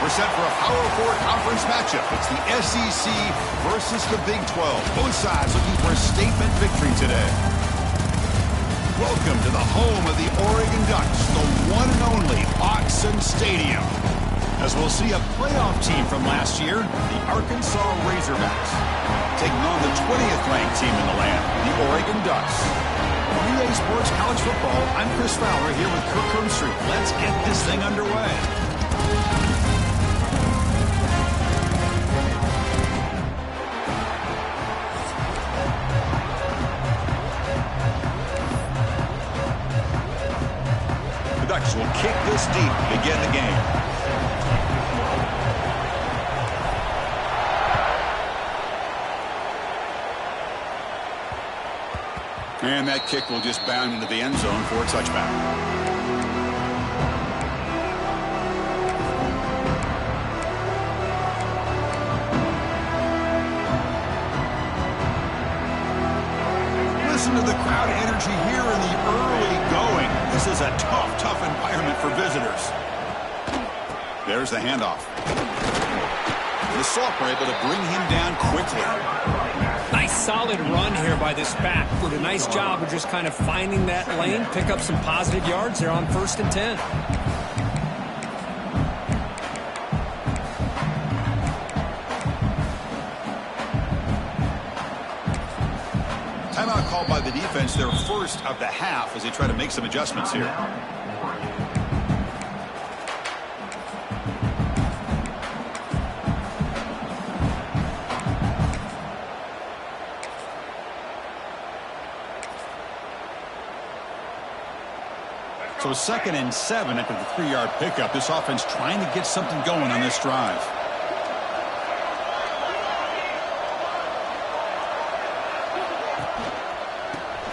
we're set for a Power 4 conference matchup. It's the SEC versus the Big 12. Both sides looking for a statement victory today. Welcome to the home of the Oregon Ducks, the one and only Autzen Stadium. As we'll see a playoff team from last year, the Arkansas Razorbacks, taking on the 20th ranked team in the land, the Oregon Ducks. Relay Sports College Football, I'm Chris Fowler here with Kirk Hermstreet. Let's get this thing underway. The Ducks will kick this deep to begin the game. And that kick will just bound into the end zone for a touchback. Listen to the crowd energy here in the early going. This is a tough environment for visitors. There's the handoff. The Salt were able to bring him down quickly. Nice solid run here by this back. Did a nice job of just kind of finding that lane, pick up some positive yards there on 1st and 10. Timeout called by the defense, their first of the half, as they try to make some adjustments here. So 2nd and 7 after the 3-yard pickup. This offense trying to get something going on this drive.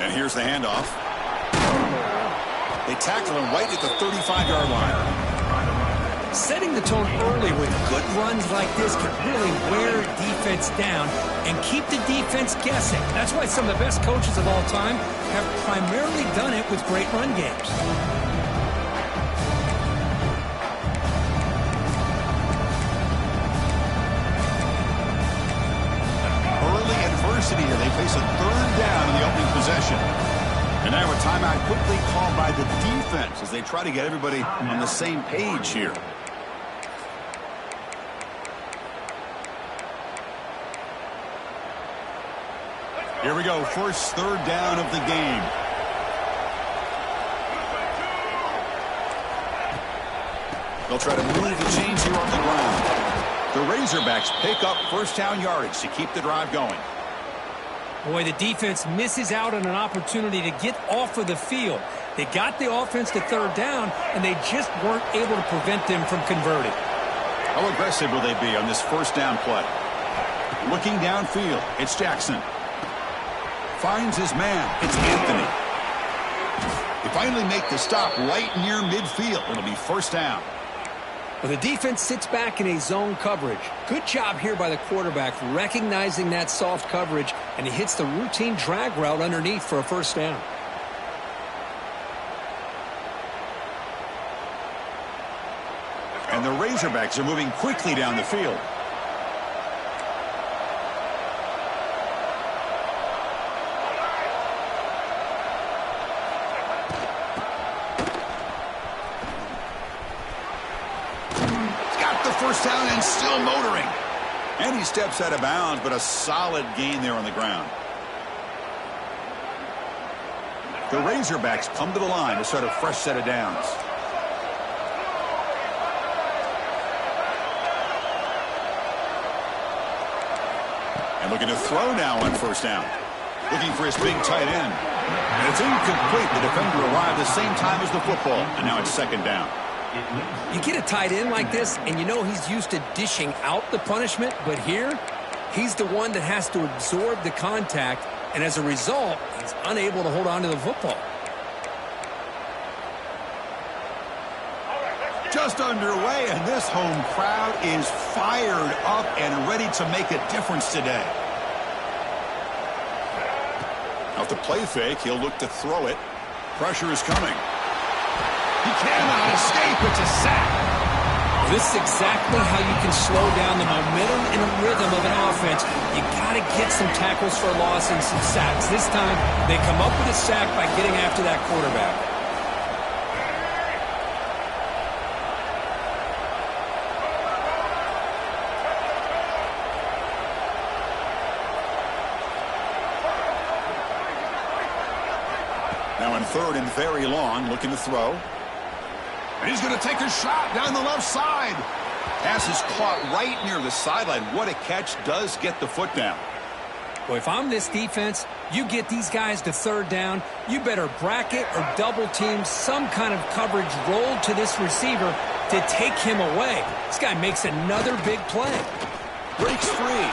And here's the handoff. They tackle him right at the 35-yard line. Setting the tone early with good runs like this can really wear defense down and keep the defense guessing. That's why some of the best coaches of all time have primarily done it with great run games. Here. They face a 3rd down in the opening possession. And now a timeout quickly called by the defense as they try to get everybody on the same page here. Here we go. First 3rd down of the game. They'll try to move the chains here on the ground. The Razorbacks pick up 1st down yardage to keep the drive going. Boy, the defense misses out on an opportunity to get off of the field. They got the offense to 3rd down, and they just weren't able to prevent them from converting. How aggressive will they be on this 1st down play? Looking downfield, it's Jackson. Finds his man, it's Anthony. They finally make the stop right near midfield. It'll be 1st down. Well, the defense sits back in a zone coverage. Good job here by the quarterback recognizing that soft coverage, and he hits the routine drag route underneath for a 1st down. And the Razorbacks are moving quickly down the field. Down and still motoring. And he steps out of bounds, but a solid gain there on the ground. The Razorbacks come to the line to start a fresh set of downs. And looking to throw now on 1st down. Looking for his big tight end. And it's incomplete. The defender arrived the same time as the football. And now it's 2nd down. You get a tight end like this, and you know he's used to dishing out the punishment, but here, he's the one that has to absorb the contact, and as a result, he's unable to hold on to the football. Just underway, and this home crowd is fired up and ready to make a difference today. Off the play fake, he'll look to throw it. Pressure is coming. He cannot escape. It's a sack. This is exactly how you can slow down the momentum and a rhythm of an offense. You got to get some tackles for loss and some sacks. This time, they come up with a sack by getting after that quarterback. Now in third and very long, looking to throw. And he's going to take a shot down the left side. Pass is caught right near the sideline. What a catch. Does get the foot down. Well, if I'm this defense, you get these guys to third down, you better bracket or double team some kind of coverage rolled to this receiver to take him away. This guy makes another big play. Breaks free.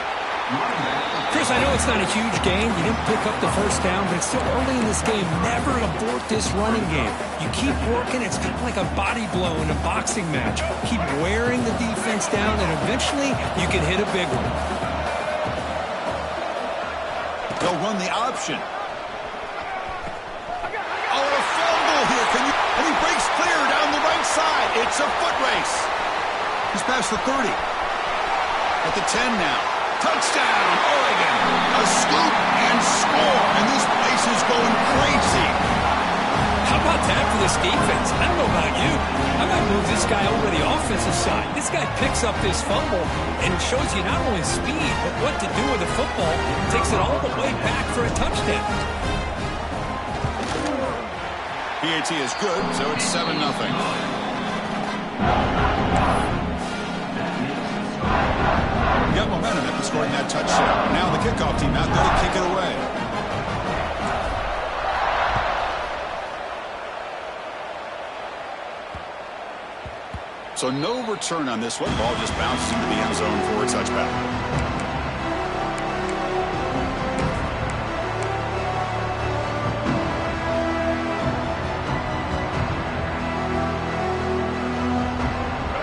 Chris, I know it's not a huge gain. You didn't pick up the first down, but it's still early in this game. Never abort this running game. You keep working. It's kind of like a body blow in a boxing match. Keep wearing the defense down, and eventually you can hit a big one. They'll run the option. Oh, a fumble here. And he breaks clear down the right side. It's a foot race. He's past the 30. At the 10 now. Touchdown, Oregon. A scoop and score. And this place is going crazy. How about that for this defense? I don't know about you. I might move this guy over to the offensive side. This guy picks up this fumble and shows you not only speed, but what to do with the football. Takes it all the way back for a touchdown. PAT is good, so it's 7-0. Got momentum after scoring that touchdown. Now the kickoff team out there to kick it away. So no return on this one. Ball just bounces into the end zone for a touchback.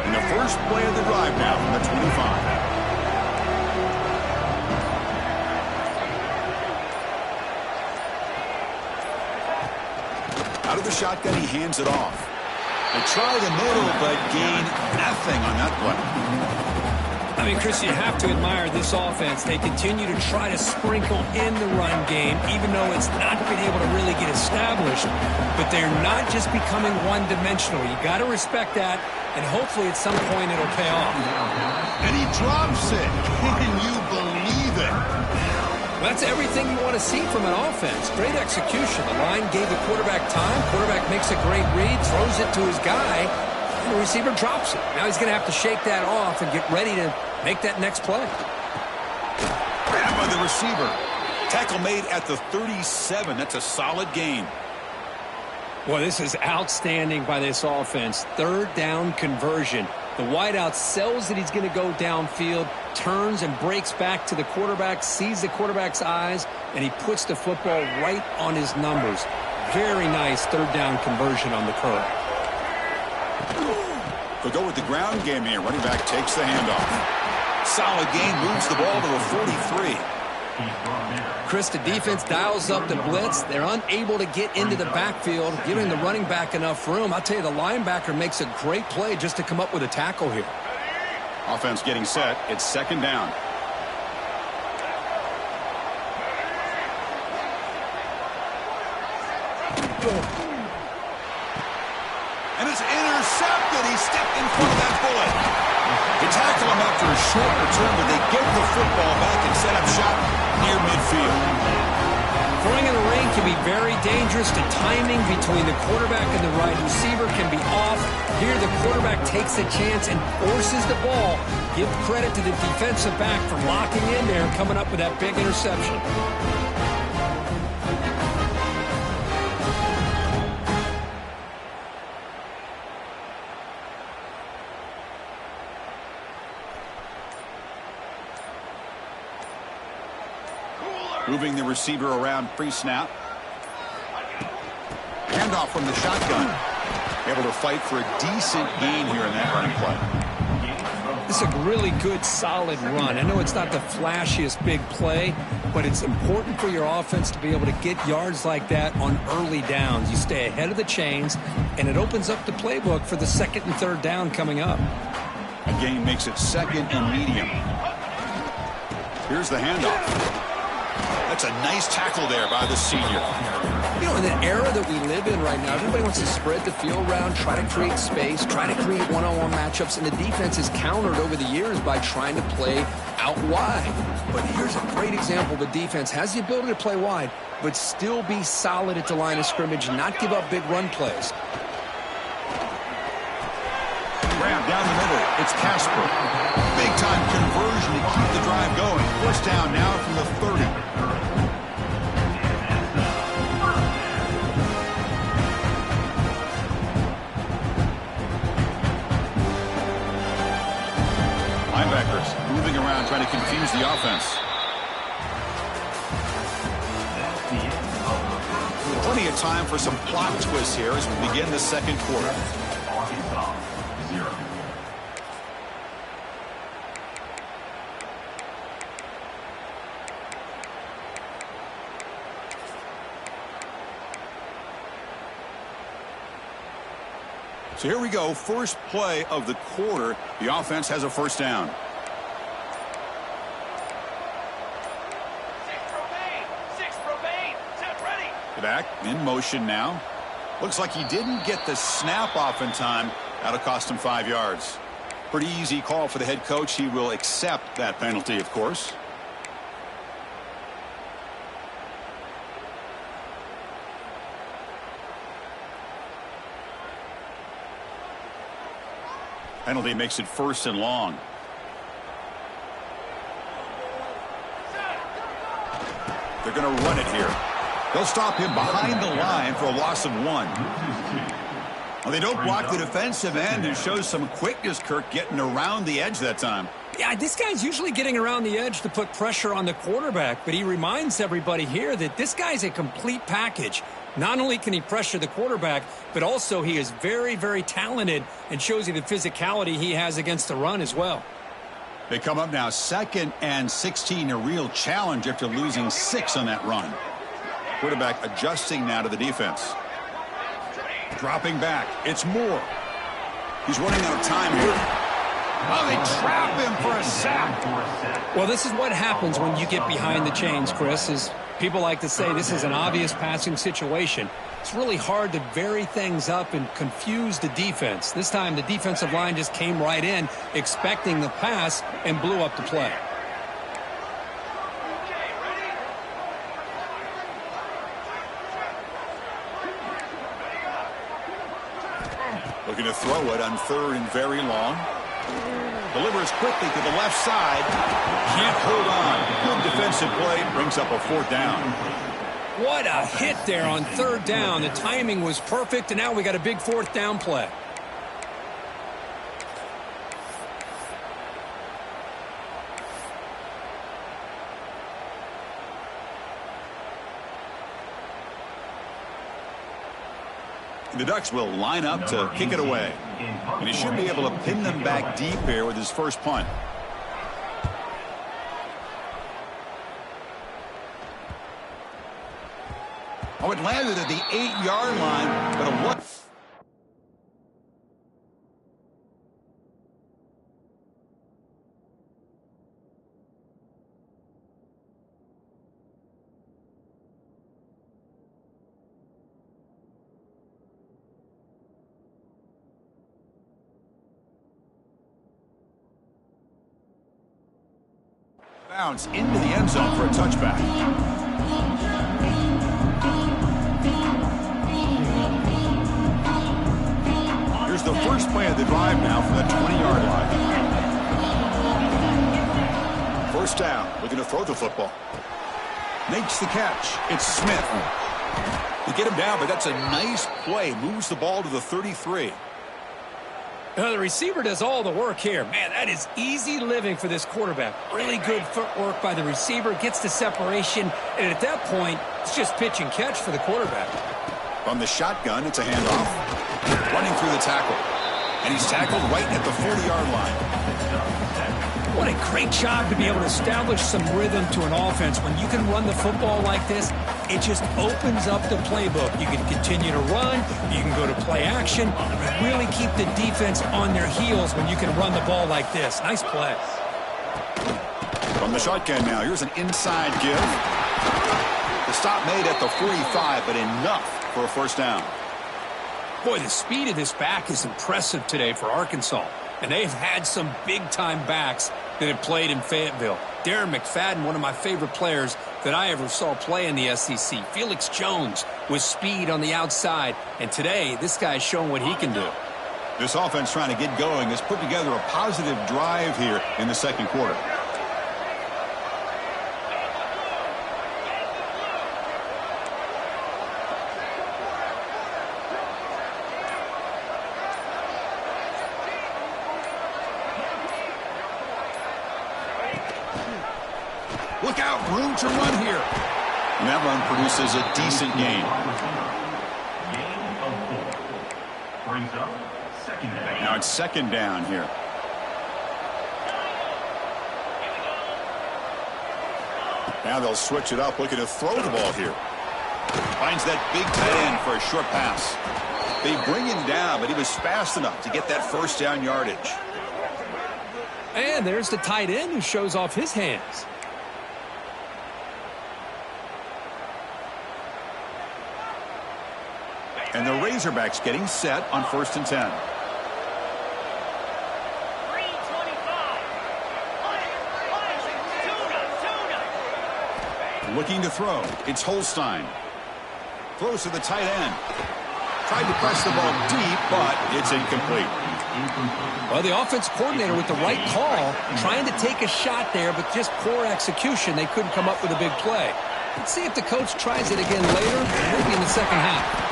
And the first play of the drive now from the 25. Out of the shotgun, he hands it off. They try the middle, but gain nothing on that one. I mean, Chris, you have to admire this offense. They continue to try to sprinkle in the run game, even though it's not been able to really get established. But they're not just becoming one-dimensional. You got to respect that, and hopefully at some point it'll pay off. And he drops it. Can you believe it? Well, that's everything you want to see from an offense. Great execution. The line gave the quarterback time. Quarterback makes a great read, throws it to his guy, and the receiver drops it. Now he's going to have to shake that off and get ready to make that next play. Grabbed by the receiver. Tackle made at the 37. That's a solid gain. Well, this is outstanding by this offense. Third down conversion. The wideout sells that he's going to go downfield, turns and breaks back to the quarterback, sees the quarterback's eyes, and he puts the football right on his numbers. Very nice third down conversion on the curve. They'll go with the ground game here. Running back takes the handoff. Solid gain, moves the ball to the 43. Chris, the defense dials up the blitz. They're unable to get into the backfield, giving the running back enough room. I'll tell you, the linebacker makes a great play just to come up with a tackle here. Offense getting set. It's second down. And it's intercepted. He stepped in front of that bullet. They tackle him after a short return, but they get the football back and set up shop near midfield. Throwing in the rain can be very dangerous. The timing between the quarterback and the wide receiver can be off. Here the quarterback takes a chance and forces the ball. Give credit to the defensive back for locking in there and coming up with that big interception. Moving the receiver around pre-snap. Handoff from the shotgun. Able to fight for a decent gain here in that running play. This is a really good, solid run. I know it's not the flashiest big play, but it's important for your offense to be able to get yards like that on early downs. You stay ahead of the chains, and it opens up the playbook for the second and third down coming up. A gain makes it second and medium. Here's the handoff. That's a nice tackle there by the senior. You know, in the era that we live in right now, everybody wants to spread the field around, try to create space, try to create one-on-one matchups, and the defense is countered over the years by trying to play out wide. But here's a great example. The defense has the ability to play wide, but still be solid at the line of scrimmage and not give up big run plays. Grab down the middle. It's Casper. Big-time conversion to keep the drive going. First down now from the 30. Linebackers moving around, trying to confuse the offense. Plenty of time for some plot twists here as we begin the second quarter. So here we go, first play of the quarter. The offense has a first down. Back in motion now. Looks like he didn't get the snap off in time. That'll cost him 5 yards. Pretty easy call for the head coach. He will accept that penalty, of course. Penalty makes it first and long. They're going to run it here. They'll stop him behind the line for a loss of 1. Well, they don't block the defensive end and shows some quickness, Kirk, getting around the edge that time. Yeah, this guy's usually getting around the edge to put pressure on the quarterback, but he reminds everybody here that this guy's a complete package. Not only can he pressure the quarterback, but also he is very, very talented and shows you the physicality he has against the run as well. They come up now 2nd and 16, a real challenge after losing 6 on that run. Quarterback adjusting now to the defense. Dropping back. It's Moore. He's running out of time here. Oh, they trap him for a sack. Well, this is what happens when you get behind the chains, Chris. Is people like to say this is an obvious passing situation. It's really hard to vary things up and confuse the defense. This time the defensive line just came right in expecting the pass and blew up the play. Looking to throw it on 3rd and very long. Delivers quickly to the left side. Can't hold on. Good defensive play. Brings up a 4th down. What a hit there on 3rd down. The timing was perfect, and now we got a big 4th down play. The Ducks will line up to kick it away. And he should be able to pin them back deep here with his first punt. Oh, it landed at the 8-yard line, but a what? Bounce into the end zone for a touchback. Here's the first play of the drive now from the 20-yard line. First down, looking to throw the football. Makes the catch. It's Smith. They get him down, but that's a nice play. Moves the ball to the 33. The receiver does all the work here. Man, that is easy living for this quarterback. Really good footwork by the receiver. Gets the separation. And at that point, it's just pitch and catch for the quarterback. From the shotgun, it's a handoff. Running through the tackle. And he's tackled right at the 40-yard line. What a great job to be able to establish some rhythm to an offense. When you can run the football like this, it just opens up the playbook. You can continue to run. You can go to play action. You really keep the defense on their heels when you can run the ball like this. Nice play. From the shotgun now, here's an inside give. The stop made at the 45, but enough for a first down. Boy, the speed of this back is impressive today for Arkansas. And they've had some big-time backs that have played in Fayetteville. Darren McFadden, one of my favorite players that I ever saw play in the SEC. Felix Jones with speed on the outside. And today, this guy's showing what he can do. This offense trying to get going has put together a positive drive here in the second quarter. Look out, room to run here. And that run produces a decent gain. Now it's second down here. Now they'll switch it up, looking to throw the ball here. Finds that big tight end for a short pass. They bring him down, but he was fast enough to get that first down yardage. And there's the tight end who shows off his hands. And the Razorbacks getting set on 1st and 10. Looking to throw. It's Holstein. Throws to the tight end. Tried to press the ball deep, but it's incomplete. Well, the offense coordinator with the right call, trying to take a shot there, but just poor execution. They couldn't come up with a big play. Let's see if the coach tries it again later, maybe in the second half.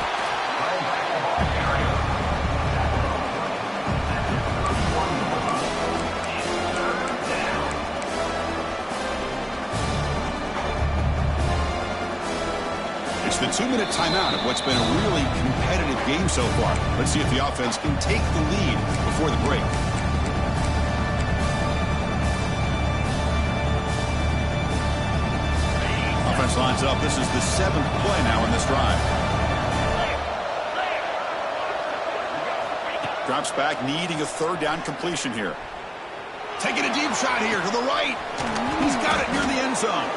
The 2-minute timeout of what's been a really competitive game so far. Let's see if the offense can take the lead before the break. Offense lines up. This is the 7th play now in this drive. Drops back, needing a third down completion here. Taking a deep shot here to the right. He's got it near the end zone.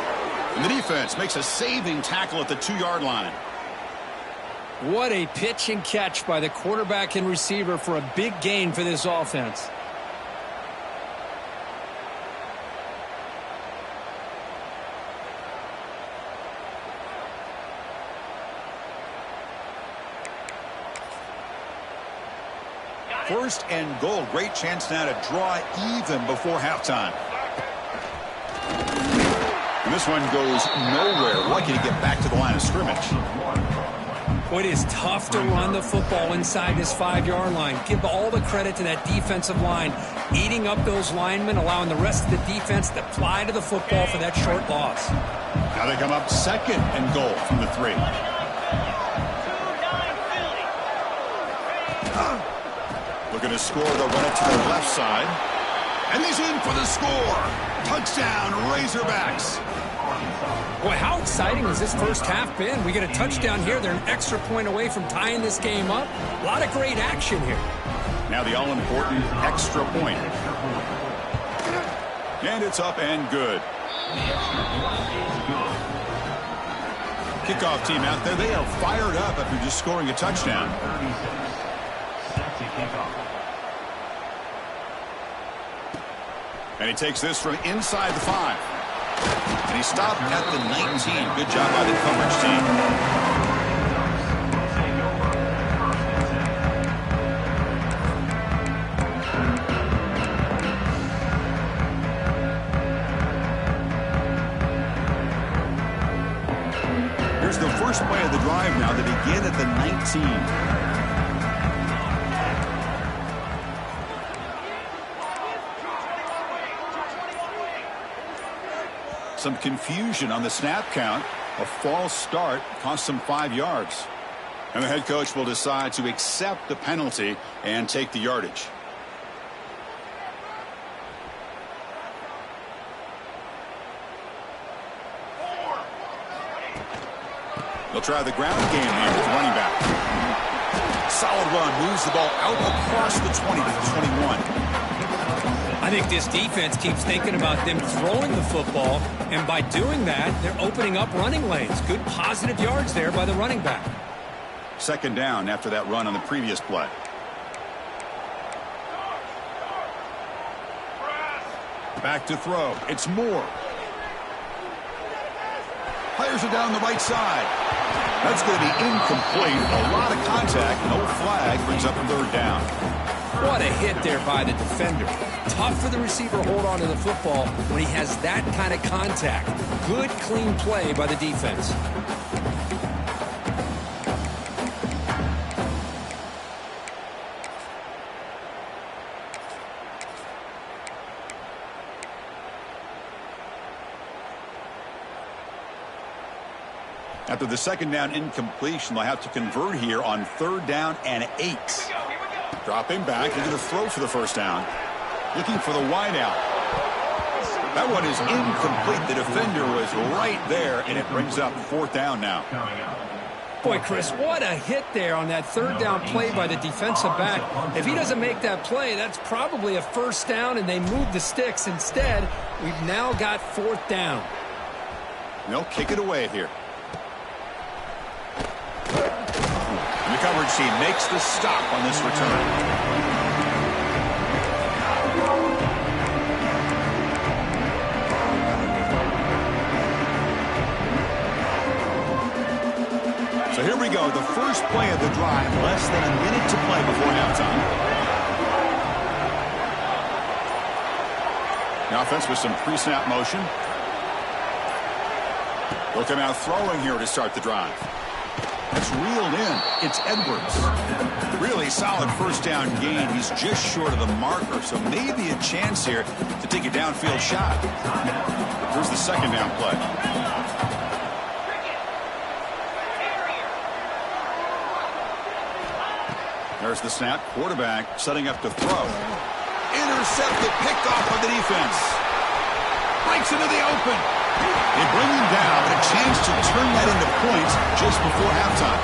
And the defense makes a saving tackle at the 2-yard line. What a pitch and catch by the quarterback and receiver for a big gain for this offense. First and goal. Great chance now to draw even before halftime. And this one goes nowhere. Lucky to get back to the line of scrimmage. Boy, it is tough to run the football inside this 5-yard line. Give all the credit to that defensive line, eating up those linemen, allowing the rest of the defense to fly to the football for that short loss. Now they come up second and goal from the 3. Looking to score, they'll run it to the left side. And he's in for the score. Touchdown, Razorbacks. Boy, how exciting has this first half been? We get a touchdown here. They're an extra point away from tying this game up. A lot of great action here. Now the all-important extra point. And it's up and good. Kickoff team out there. They are fired up after just scoring a touchdown. And he takes this from inside the 5. And he stopped at the 19. Good job by the coverage team. Here's the first play of the drive now. They begin at the 19. Some confusion on the snap count. A false start cost them 5 yards. And the head coach will decide to accept the penalty and take the yardage. They'll try the ground game here with running back. Solid run, moves the ball out across the 20 to the 21. I think this defense keeps thinking about them throwing the football, and by doing that, they're opening up running lanes. Good positive yards there by the running back. Second down after that run on the previous play. Back to throw. It's Moore. Fires it down the right side. That's going to be incomplete. A lot of contact. No flag. Brings up a third down. What a hit there by the defender. Tough for the receiver to hold on to the football when he has that kind of contact. Good, clean play by the defense. After the second down incompletion, they'll have to convert here on third down and 8. Dropping back, they're going to throw for the first down. Looking for the wideout. That one is incomplete. The defender was right there, and it brings up fourth down now. Boy, Chris, what a hit there on that third down play by the defensive back. If he doesn't make that play, that's probably a first down, and they move the sticks. Instead, we've now got fourth down. They'll kick it away here. And the coverage team makes the stop on this return. So here we go, the first play of the drive, less than a minute to play before halftime. The offense with some pre-snap motion. They'll come out throwing here to start the drive. That's reeled in. It's Edwards. Really solid first down gain. He's just short of the marker, so maybe a chance here to take a downfield shot. Here's the second down play. There's the snap. Quarterback setting up to throw. Intercepted, picked off by the defense. Breaks into the open. They bring him down, but a chance to turn that into points just before halftime.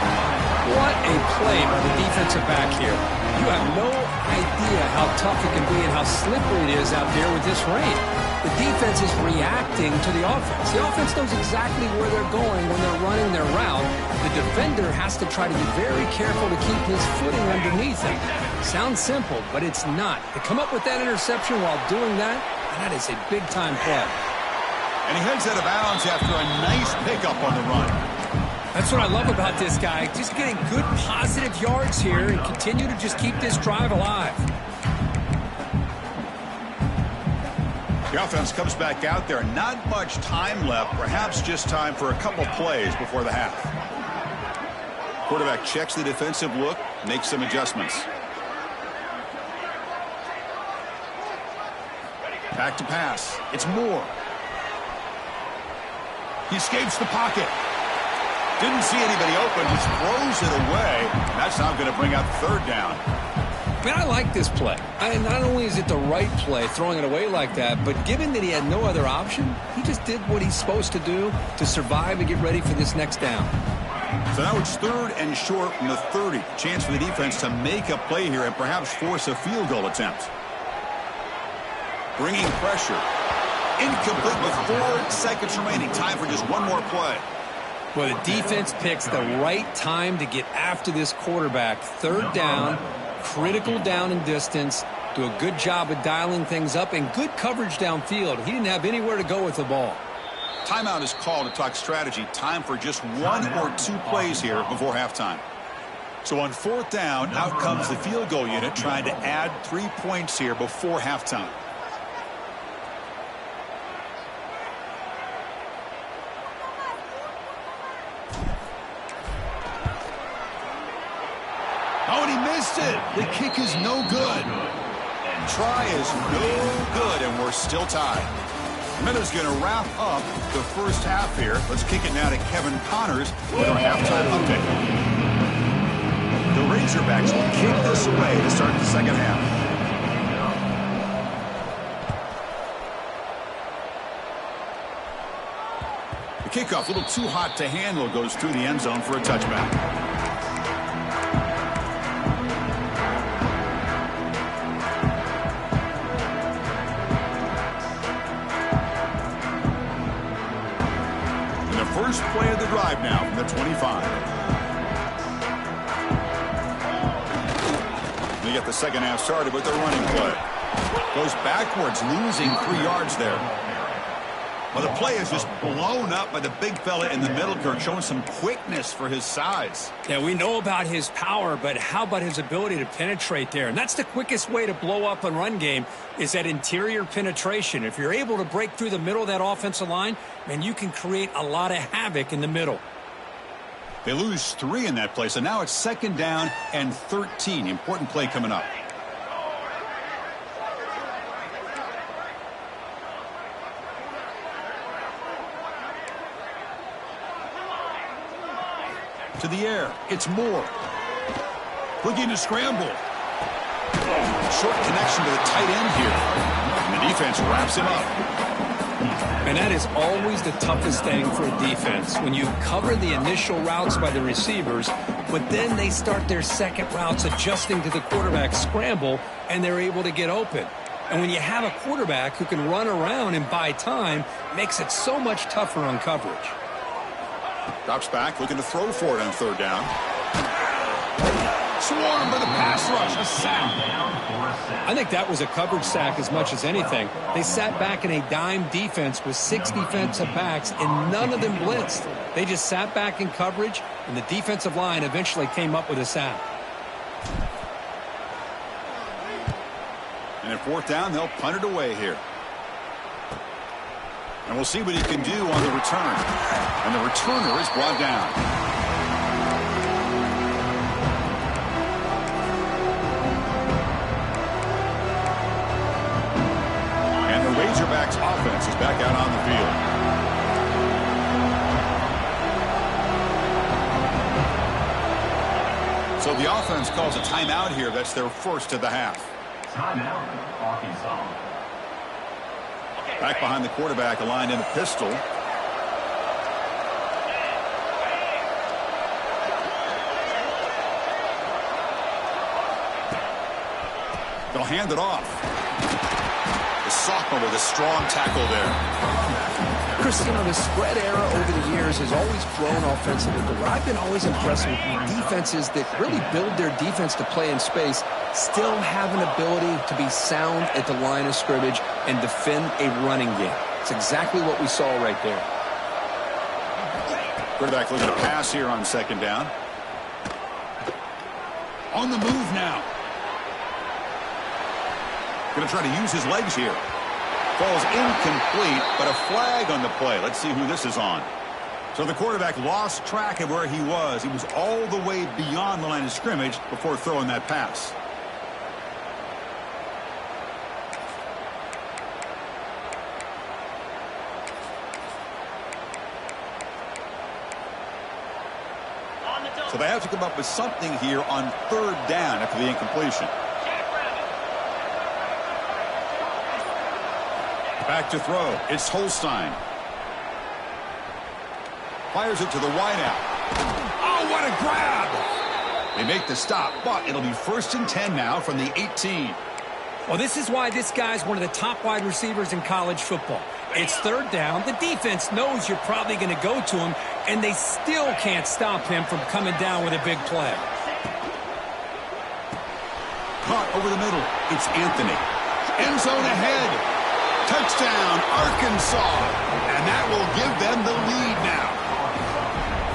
What a play by the defensive back here. You have no idea how tough it can be and how slippery it is out there with this rain. The defense is reacting to the offense. The offense knows exactly where they're going when they're running their route. The defender has to try to be very careful to keep his footing underneath him. Sounds simple, but it's not. To come up with that interception while doing that, that is a big-time play. And he heads out of bounds after a nice pickup on the run. That's what I love about this guy. Just getting good positive yards here and continue to just keep this drive alive. The offense comes back out there. Not much time left. Perhaps just time for a couple plays before the half. Quarterback checks the defensive look, makes some adjustments. Back to pass. It's Moore. He escapes the pocket. Didn't see anybody open. Just throws it away. That's now going to bring up third down. Man, I like this play. Not only is it the right play, throwing it away like that, but given that he had no other option, he just did what he's supposed to do to survive and get ready for this next down. So now it's third and short from the 30. Chance for the defense to make a play here and perhaps force a field goal attempt. Bringing pressure. Incomplete with 4 seconds remaining. Time for just one more play. Well, the defense picks the right time to get after this quarterback. Third down, critical down and distance. Do a good job of dialing things up and good coverage downfield. He didn't have anywhere to go with the ball. Timeout is called to talk strategy. Time for just 1 or 2 plays here before halftime. So on fourth down, out comes the field goal unit trying to add 3 points here before halftime. Oh, and he missed it. The kick is no good. Try is no good, and we're still tied. Minuta's going to wrap up the first half here. Let's kick it now to Kevin Connors with our halftime update. Razorbacks will kick this away to start the second half. The kickoff, a little too hot to handle, goes through the end zone for a touchback. And the first play of the drive now from the 25. They get the second half started with their running play. Goes backwards, losing 3 yards there. Well, the play is just blown up by the big fella in the middle, Kirk, showing some quickness for his size. Yeah, we know about his power, but how about his ability to penetrate there? And that's the quickest way to blow up a run game, is that interior penetration. If you're able to break through the middle of that offensive line, man, you can create a lot of havoc in the middle. They lose 3 in that play, so now it's 2nd down and 13. Important play coming up. To the air, it's Moore. Looking to scramble. Short connection to the tight end here. And the defense wraps him up. And that is always the toughest thing for a defense, when you cover the initial routes by the receivers, but then they start their second routes adjusting to the quarterback's scramble, and they're able to get open. And when you have a quarterback who can run around and buy time, it makes it so much tougher on coverage. Drops back, looking to throw for it on 3rd down. Swarmed by the pass rush, a sack. I think that was a coverage sack as much as anything. They sat back in a dime defense with 6 defensive backs, and none of them blitzed. They just sat back in coverage, and the defensive line eventually came up with a sack. And at 4th down, they'll punt it away here. And we'll see what he can do on the return. And the returner is brought down. And the Razorbacks offense is back out on the field. So the offense calls a timeout here. That's their first of the half. Timeout, Arkansas. Back behind the quarterback, aligned in a pistol. They'll hand it off. The sophomore with a strong tackle there. Chris, you know, the spread era over the years has always grown offensively, but what I've been always impressed with defenses that really build their defense to play in space still have an ability to be sound at the line of scrimmage and defend a running game. It's exactly what we saw right there. Quarterback looking to pass here on 2nd down. On the move now. Going to try to use his legs here. Falls incomplete, but a flag on the play. Let's see who this is on. So the quarterback lost track of where he was. He was all the way beyond the line of scrimmage before throwing that pass. So they have to come up with something here on 3rd down after the incompletion. Back to throw. It's Holstein. Fires it to the wideout. Oh, what a grab! They make the stop, but it'll be 1st and 10 now from the 18. Well, this is why this guy's one of the top wide receivers in college football. It's 3rd down. The defense knows you're probably going to go to him, and they still can't stop him from coming down with a big play. Caught over the middle. It's Anthony. End zone ahead. Touchdown, Arkansas. And that will give them the lead now.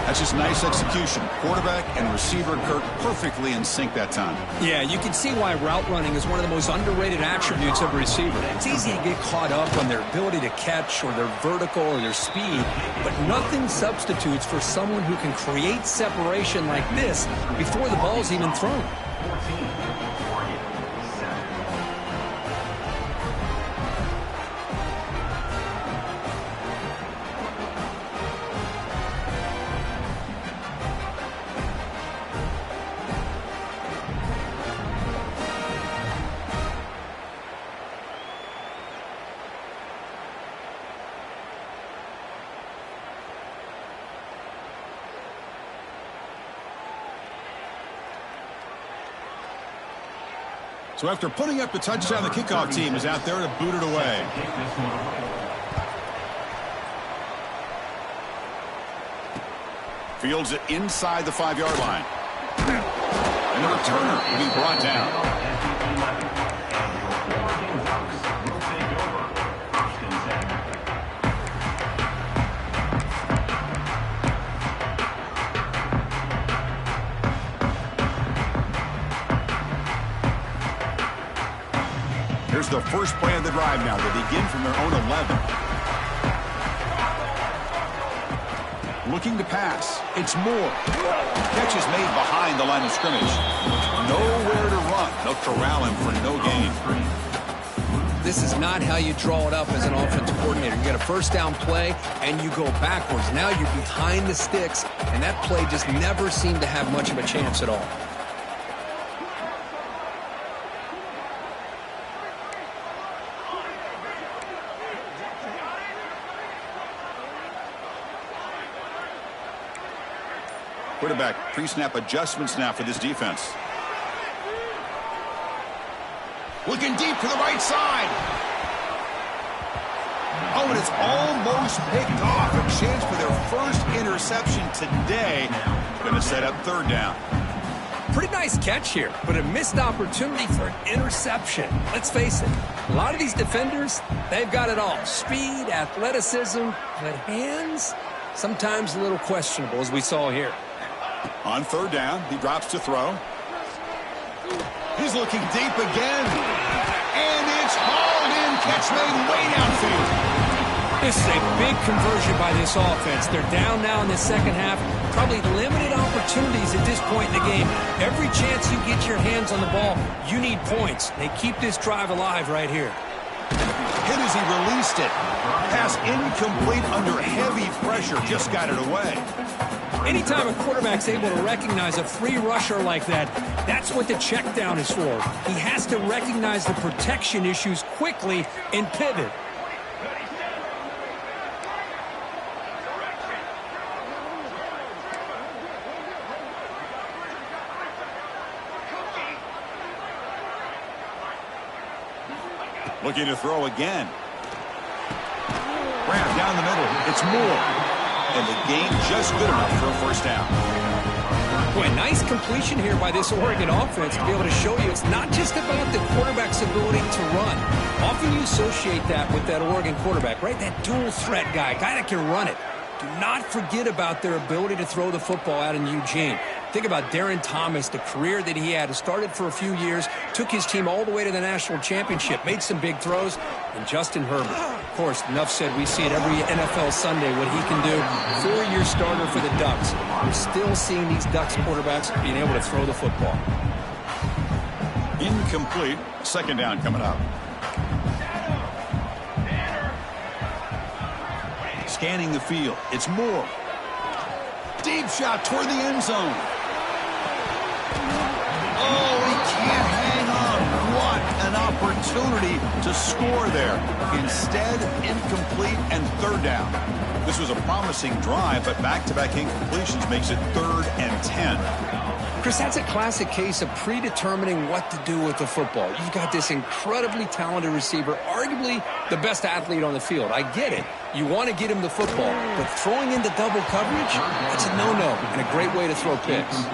That's just nice execution. Quarterback and receiver, Kirk, perfectly in sync that time. Yeah, you can see why route running is one of the most underrated attributes of a receiver. It's easy to get caught up on their ability to catch or their vertical or their speed, but nothing substitutes for someone who can create separation like this before the ball's even thrown. 14. So after putting up the touchdown, the kickoff team is out there to boot it away. Fields it inside the 5-yard line. And the returner will be brought down. Here's the first play of the drive now. They begin from their own 11. Looking to pass. It's Moore. Catch is made behind the line of scrimmage. Nowhere to run. They'll corral him for no gain. This is not how you draw it up as an offensive coordinator. You get a first down play, and you go backwards. Now you're behind the sticks, and that play just never seemed to have much of a chance at all. Quarterback pre-snap adjustments now for this defense. Looking deep to the right side. Oh, and it's almost picked off. A chance for their first interception today. Going to set up third down. Pretty nice catch here, but a missed opportunity for an interception. Let's face it, a lot of these defenders, they've got it all. Speed, athleticism, but hands, sometimes a little questionable, as we saw here. On third down, he drops to throw. He's looking deep again. And it's hauled in. Catch made way downfield. This is a big conversion by this offense. They're down now in the second half. Probably limited opportunities at this point in the game. Every chance you get your hands on the ball, you need points. They keep this drive alive right here. Hit as he released it. Pass incomplete under heavy pressure. Just got it away. Anytime a quarterback's able to recognize a free rusher like that, that's what the check down is for. He has to recognize the protection issues quickly and pivot. Looking to throw again. Grab down the middle. It's Moore. And the gain just good enough for a first down. Boy, nice completion here by this Oregon offense to be able to show you it's not just about the quarterback's ability to run. Often you associate that with that Oregon quarterback, right? That dual threat guy that can run it. Do not forget about their ability to throw the football out in Eugene. Think about Darren Thomas, the career that he had. He started for a few years, took his team all the way to the national championship, made some big throws, and Justin Herbert. Of course, enough said, we see it every NFL Sunday what he can do. 4-year starter for the Ducks. We're still seeing these Ducks quarterbacks being able to throw the football. Incomplete. Second down coming up. Scanning the field. It's Moore. Deep shot toward the end zone. Oh, he can't hang on. What an opportunity to score there. Instead, incomplete and third down. This was a promising drive, but back-to-back incompletions makes it 3rd and 10. Chris, that's a classic case of predetermining what to do with the football. You've got this incredibly talented receiver, arguably the best athlete on the field. I get it. You want to get him the football, but throwing into double coverage, that's a no-no and a great way to throw picks.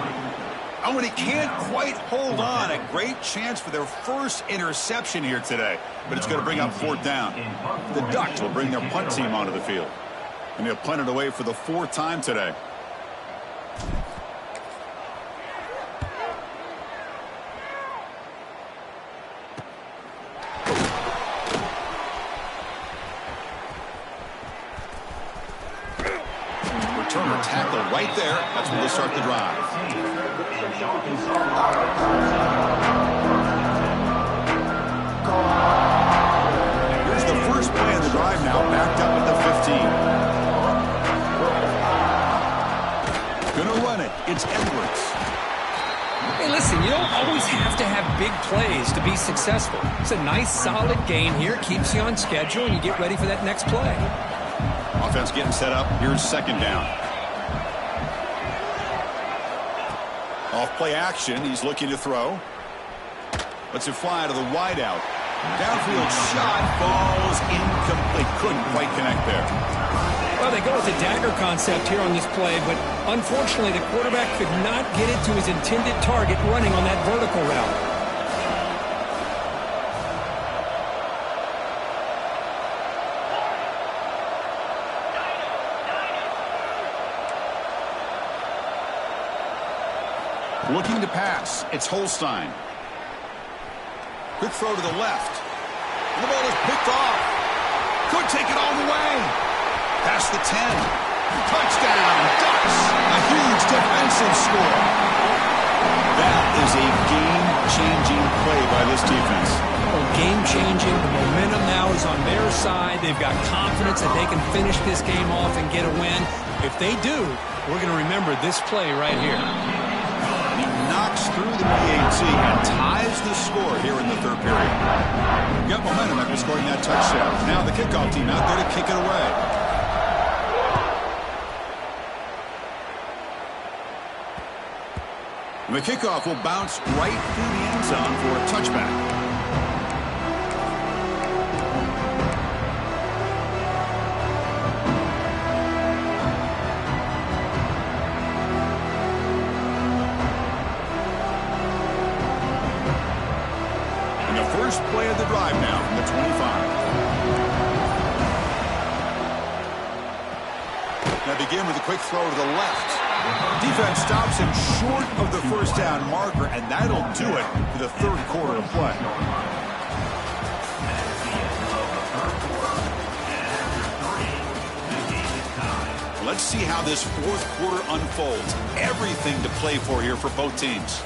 Oh, and he can't quite hold on. A great chance for their first interception here today, but it's going to bring up 4th down. The Ducks will bring their punt team onto the field, and they'll punt it away for the 4th time today. Returner tackle right there. That's where they start the drive. Here's the first play of the drive now, backed up at the 15. Gonna run it. It's Edwards. Hey, listen, you don't always have to have big plays to be successful. It's a nice, solid gain here. Keeps you on schedule, and you get ready for that next play. Offense getting set up. Here's 2nd down. Off play action. He's looking to throw. Lets it fly to the wideout. Downfield shot falls incomplete. Couldn't quite connect there. Well, they go with the dagger concept here on this play, but unfortunately the quarterback could not get it to his intended target running on that vertical route. Looking to pass. It's Holstein. Quick throw to the left. And the ball is picked off. Could take it all the way. Past the 10. Touchdown. Ducks. A huge defensive score. That is a game-changing play by this defense. Oh, game-changing. The momentum now is on their side. They've got confidence that they can finish this game off and get a win. If they do, we're going to remember this play right here. He knocks through the PAT and ties the score here in the third period. Got momentum after scoring that touchdown. Now the kickoff team out there to kick it away. And the kickoff will bounce right through the end zone for a touchback. First play of the drive now from the 25. Now begin with a quick throw to the left. Defense stops him short of the first down marker, and that'll do it for the third quarter of play. Let's see how this fourth quarter unfolds. Everything to play for here for both teams.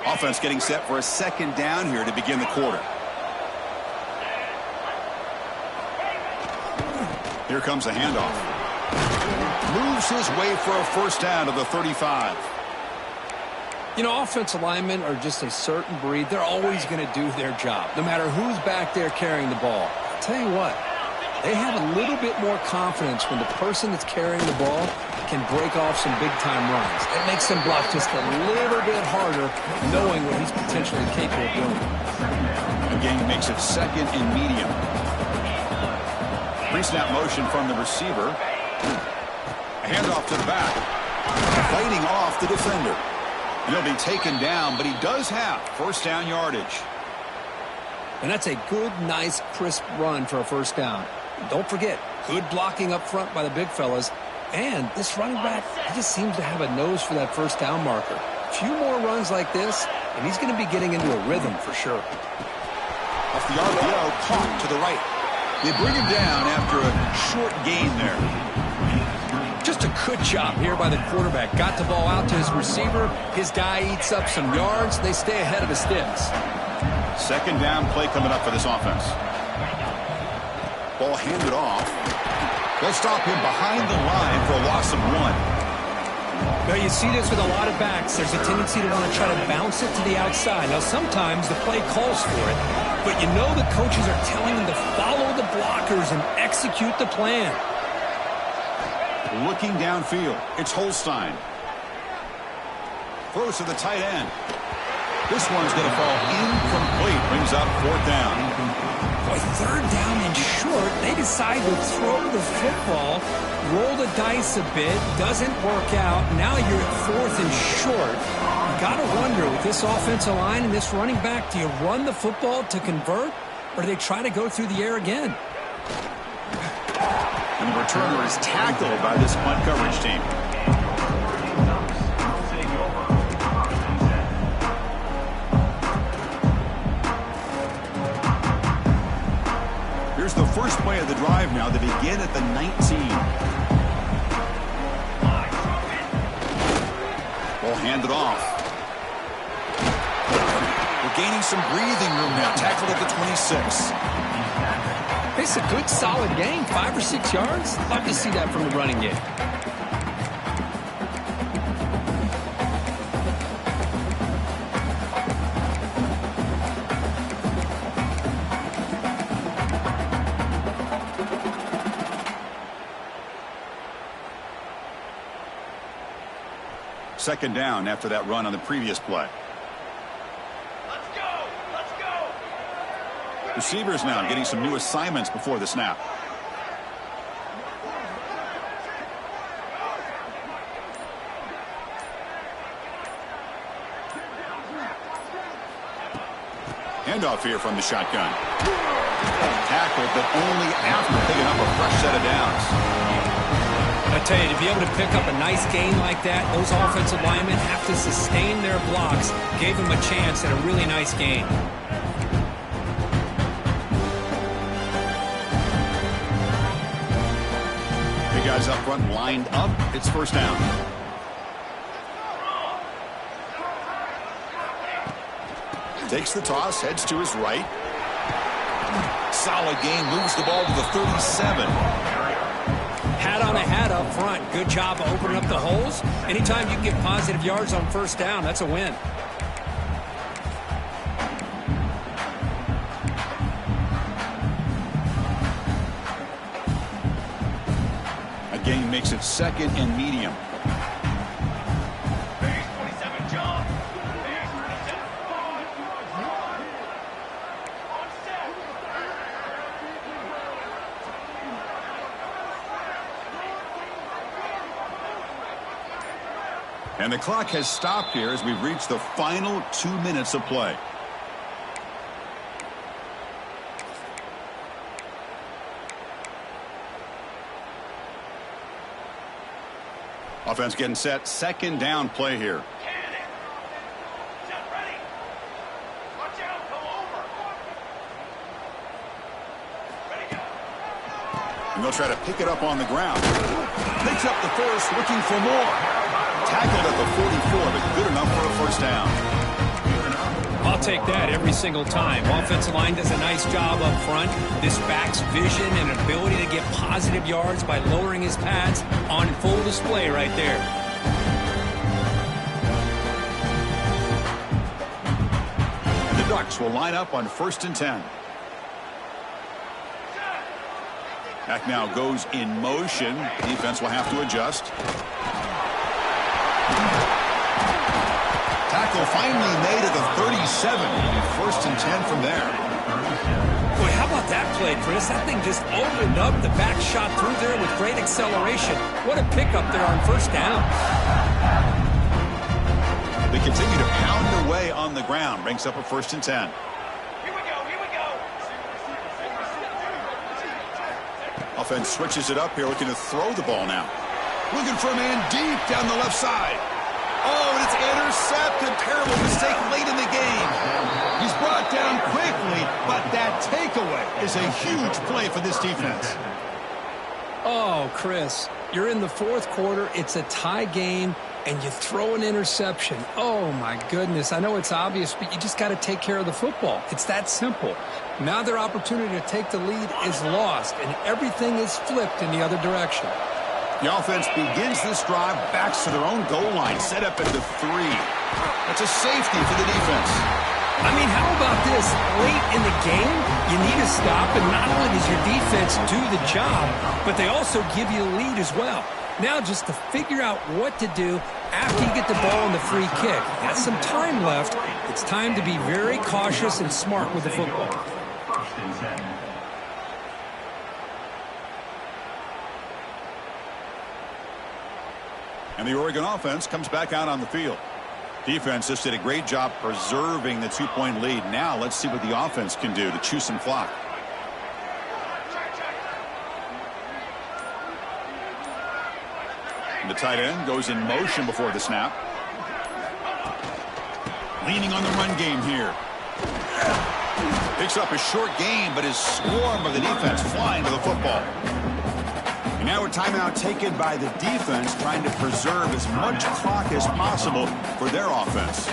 Offense getting set for a second down here to begin the quarter. Here comes a handoff. Moves his way for a first down to the 35. You know, offensive linemen are just a certain breed. They're always going to do their job, no matter who's back there carrying the ball. I'll tell you what, they have a little bit more confidence when the person that's carrying the ball can break off some big-time runs. It makes them block just a little bit harder, knowing what he's potentially capable of doing. Again, makes it second and medium. Pre-snap motion from the receiver. A handoff to the back. Fighting off the defender. And he'll be taken down, but he does have first down yardage. And that's a good, nice, crisp run for a first down. Don't forget, good blocking up front by the big fellas. And this running back, he just seems to have a nose for that first down marker. A few more runs like this, and he's going to be getting into a rhythm for sure. Off the RPO, caught to the right. They bring him down after a short gain there. Just a good job here by the quarterback. Got the ball out to his receiver. His guy eats up some yards. They stay ahead of the sticks. Second down play coming up for this offense. Ball handed off. They'll stop him behind the line for a loss of 1. Now, you see this with a lot of backs. There's a tendency to want to try to bounce it to the outside. Now, sometimes the play calls for it, but you know the coaches are telling them to follow the blockers and execute the plan. Looking downfield, it's Holstein. Throws to the tight end. This one's going to fall incomplete. Brings up fourth down. Boy, third down and short. They decide to throw the football, roll the dice a bit, doesn't work out. Now you're at fourth and short. You got to wonder, with this offensive line and this running back, do you run the football to convert, or do they try to go through the air again? And the returner is tackled by this punt coverage team. Here's the first play of the drive now. They begin at the 19. Ball handed off. We're gaining some breathing room now. Tackled at the 26. It's a good, solid game. 5 or 6 yards. Love to see that from the running game. Second down after that run on the previous play. Let's go! Let's go! Receivers now getting some new assignments before the snap. Handoff here from the shotgun. Tackled, but only after picking up a fresh set of downs. I tell you, to be able to pick up a nice gain like that, those offensive linemen have to sustain their blocks. Gave him a chance at a really nice gain. Big guys up front lined up. It's first down. Takes the toss, heads to his right. Solid gain, moves the ball to the 37. Hat on a hat up front. Good job of opening up the holes. Anytime you can get positive yards on first down, that's a win. A gain makes it second and medium. And the clock has stopped here as we've reached the final 2 minutes of play. Offense getting set. Second down play here. And they'll try to pick it up on the ground. Picks up the first, looking for more. Tackled at the 44, but good enough for a first down. I'll take that every single time. Offensive line does a nice job up front. This back's vision and ability to get positive yards by lowering his pads on full display right there. And the Ducks will line up on 1st and 10. Back now goes in motion. Defense will have to adjust. Tackle finally made at the 37. 1st and 10 from there. Boy, how about that play, Chris? That thing just opened up. The back shot through there with great acceleration. What a pickup there on first down. They continue to pound away on the ground. Brings up a 1st and 10. Here we go, here we go. Offense switches it up here, looking to throw the ball now. Looking for a man deep down the left side. Oh, and it's intercepted. Terrible mistake late in the game. He's brought down quickly, but that takeaway is a huge play for this defense. Oh, Chris, you're in the 4th quarter. It's a tie game, and you throw an interception. Oh, my goodness. I know it's obvious, but you just got to take care of the football. It's that simple. Now their opportunity to take the lead is lost, and everything is flipped in the other direction. The offense begins this drive, backs to their own goal line, set up at the 3. That's a safety for the defense. I mean, how about this? Late in the game, you need to stop, and not only does your defense do the job, but they also give you the lead as well. Now just to figure out what to do after you get the ball on the free kick. You got some time left. It's time to be very cautious and smart with the football. 1st and 10. And the Oregon offense comes back out on the field. Defense just did a great job preserving the 2-point lead. Now let's see what the offense can do to chew some clock. And the tight end goes in motion before the snap. Leaning on the run game here. Picks up a short gain, but his swarm of the defense flying to the football. And now a timeout taken by the defense, trying to preserve as much clock as possible for their offense.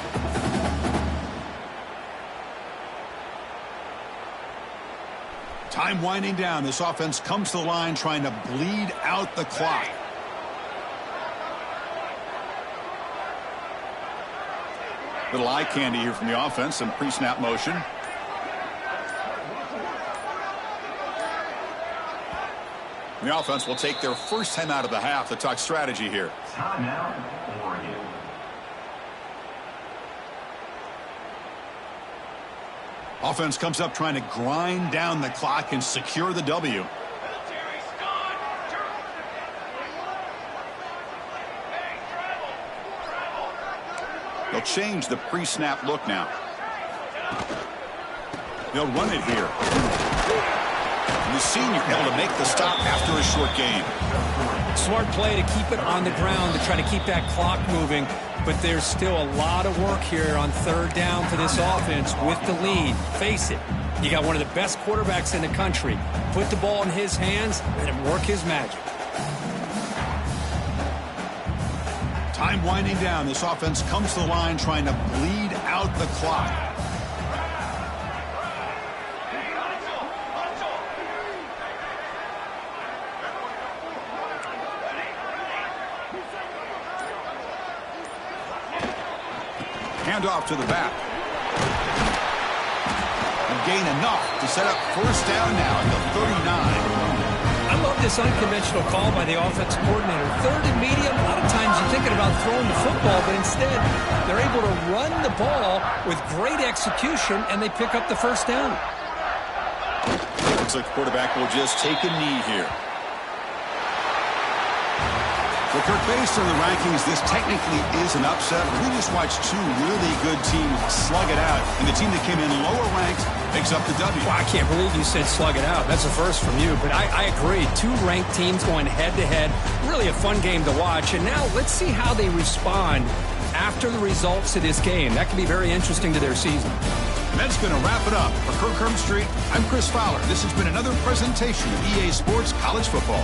Time winding down. This offense comes to the line trying to bleed out the clock. Little eye candy here from the offense and pre-snap motion. The offense will take their first time out of the half to talk strategy here. Timeout, Oregon. Offense comes up trying to grind down the clock and secure the W. Military stun. Hey, travel. They'll change the pre-snap look now. They'll run it here. And the senior able to make the stop after a short gain. Smart play to keep it on the ground to try to keep that clock moving. But there's still a lot of work here on third down for this offense with the lead. Face it, you got one of the best quarterbacks in the country. Put the ball in his hands, let him work his magic. Time winding down. This offense comes to the line trying to bleed out the clock. Handoff to the back. And gain enough to set up first down now at the 39. I love this unconventional call by the offensive coordinator. Third and medium, a lot of times you're thinking about throwing the football, but instead they're able to run the ball with great execution, and they pick up the first down. Looks like the quarterback will just take a knee here. Well, Kirk, based on the rankings, this technically is an upset. We just watched two really good teams slug it out, and the team that came in lower ranked picks up the W. Well, I can't believe you said slug it out. That's a first from you, but I agree. Two ranked teams going head-to-head. Really a fun game to watch, and now let's see how they respond after the results of this game. That could be very interesting to their season. And that's going to wrap it up. For Kirk Herbstreit, I'm Chris Fowler. This has been another presentation of EA Sports College Football.